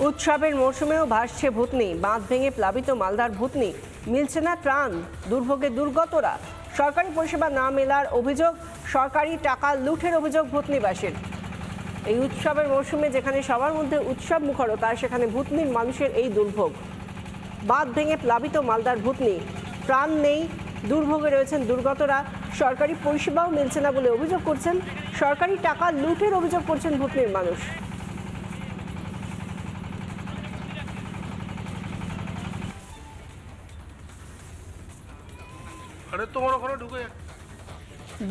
উৎসবের মরশুমেও ভাসছে ভূতনি, বাঁধ ভেঙে প্লাবিত মালদার ভূতনি, মিলছে না ত্রাণ, দুর্ভোগে দুর্গতরা। সরকারি পরিষেবা না মেলার অভিযোগ, সরকারি টাকা লুঠের অভিযোগ ভূতনিবাসীর। এই উৎসবের মরশুমে যেখানে সবার মধ্যে উৎসব মুখরতা, সেখানে ভূতনির মানুষের এই দুর্ভোগ। বাঁধ ভেঙে প্লাবিত মালদার ভূতনি, প্রাণ নেই, দুর্ভোগে রয়েছেন দুর্গতরা। সরকারি পরিষেবাও মিলছে না বলে অভিযোগ করছেন, সরকারি টাকা লুঠের অভিযোগ করছেন ভূতনির মানুষ।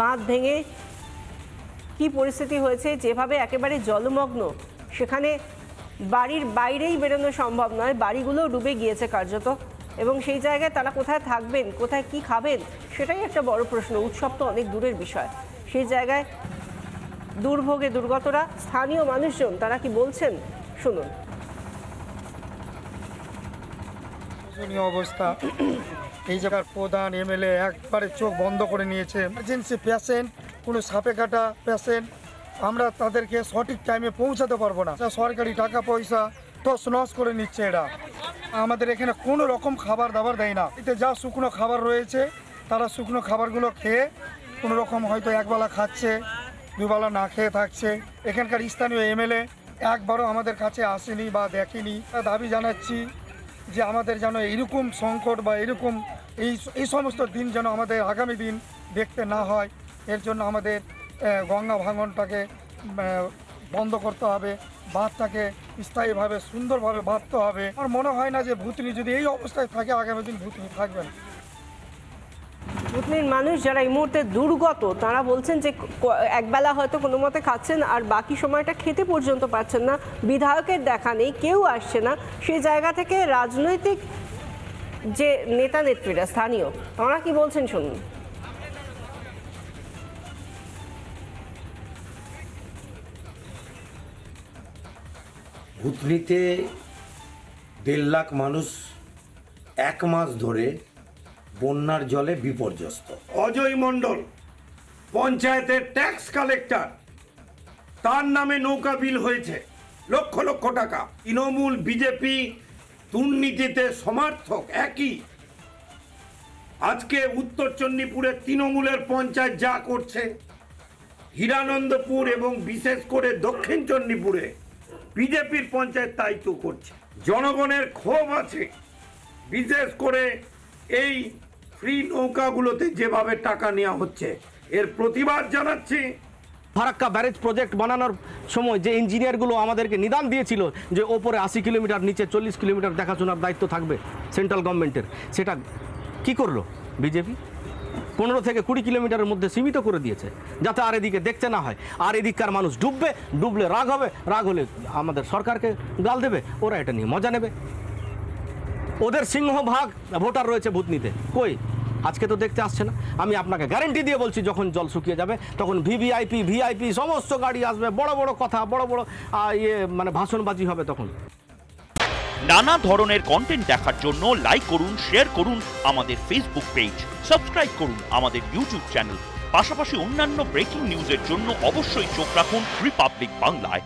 বাঁধ ভেঙে কি পরিস্থিতি হয়েছে, যেভাবে একেবারে জলমগ্ন, সেখানে বাড়ির বাইরেই বেরোনো সম্ভব নয়, বাড়িগুলো ডুবে গিয়েছে কার্যত। এবং সেই জায়গায় তারা কোথায় থাকবেন, কোথায় কি খাবেন, সেটাই একটা বড় প্রশ্ন। উৎসব তো অনেক দূরের বিষয়, সেই জায়গায় দুর্ভোগে দুর্গতরা। স্থানীয় মানুষজন তারা কি বলছেন শুনুন। অবস্থা, এই জায়গার প্রধান এমএলএ একবারে চোখ বন্ধ করে নিয়েছে। এমার্জেন্সি পেশেন্ট, কোনো সাপে কাটা পেশেন্ট, আমরা তাদেরকে সঠিক টাইমে পৌঁছাতে পারবো না। সরকারি টাকা পয়সা তছনছ করে নিচ্ছে এরা। আমাদের এখানে কোনো রকম খাবার দাবার দেয় না। এতে যা শুকনো খাবার রয়েছে, তারা শুকনো খাবারগুলো খেয়ে কোনো রকম হয়তো একবেলা খাচ্ছে, দুবেলা না খেয়ে থাকছে। এখানকার স্থানীয় এমএলএ একবারও আমাদের কাছে আসেনি বা দেখেনি। দাবি জানাচ্ছি যে আমাদের যেন এরকম সংকট বা এরকম এই সমস্ত দিন যেন আমাদের আগামী দিন দেখতে না হয়। এর জন্য আমাদের গঙ্গা ভাঙনটাকে বন্ধ করতে হবে, বাঁধটাকে স্থায়ীভাবে সুন্দরভাবে বাঁধতে হবে। আমার মনে হয় না যে ভূতনি যদি এই অবস্থায় থাকে, আগামী দিন ভূতনি থাকবেন। ভূতনির মানুষ যারা এই মুহূর্তে দুর্গত, তারা বলছেন যে একবেলা হয়তো কোনো মতে খাচ্ছেন, আর বাকি সময়টা খেতে পর্যন্ত পাচ্ছেন না। বিধায়কের দেখা নেই, কেউ আসছে না। সেই জায়গা থেকে রাজনৈতিক যে নেতা নেত্রীরা স্থানীয়, তারা কি বলছেন শুনুন। ভূতনিতে 1.5 লাখ মানুষ এক মাস ধরে বন্যার জলে বিপর্যস্ত। অজয় মণ্ডল পঞ্চায়েতের ট্যাক্স কালেক্টর, তার নামে নৌকা বিল হয়েছে লক্ষ লক্ষ টাকা। তৃণমূল বিজেপি দুর্নীতিতে সমর্থক একই। আজকে উত্তর চণ্ডীপুরে তৃণমূলের পঞ্চায়েত যা করছে, হিরানন্দপুর এবং বিশেষ করে দক্ষিণ চণ্ডীপুরে বিজেপির পঞ্চায়েত তাই তো করছে। জনগণের ক্ষোভ আছে, বিশেষ করে এই ফ্রি নৌকাগুলোতে যেভাবে টাকা নেওয়া হচ্ছে, এর প্রতিবাদ জানাচ্ছি। ফারাক্কা ব্যারেজ প্রজেক্ট বানানোর সময় যে ইঞ্জিনিয়ারগুলো আমাদেরকে নিদান দিয়েছিল যে ওপরে 80 কিলোমিটার, নিচে 40 কিলোমিটার দেখাশোনার দায়িত্ব থাকবে সেন্ট্রাল গভর্নমেন্টের, সেটা কি করলো বিজেপি? 15 থেকে 20 কিলোমিটারের মধ্যে সীমিত করে দিয়েছে, যাতে আর এদিকে দেখতে না হয়। আর এদিককার মানুষ ডুবলে রাগ হবে, রাগ হলে আমাদের সরকারকে গাল দেবে, ওরা এটা নিয়ে মজা নেবে। ওদের সিংহভাগ ভোটার রয়েছে ভূতনিতে, কই আজকে তো দেখতে আসছে না। আমি আপনাকে গ্যারেন্টি দিয়ে বলছি, যখন জল শুকিয়ে যাবে তখন ভিভিআইপি সমস্ত গাড়ি আসবে, বড় বড় কথা, বড় বড় মানে ভাষণবাজি হবে তখন। নানা ধরনের কন্টেন্ট দেখার জন্য লাইক করুন, শেয়ার করুন আমাদের ফেসবুক পেজ, সাবস্ক্রাইব করুন আমাদের ইউটিউব চ্যানেল। পাশাপাশি অন্যান্য ব্রেকিং নিউজের জন্য অবশ্যই চোখ রাখুন রিপাবলিক বাংলায়।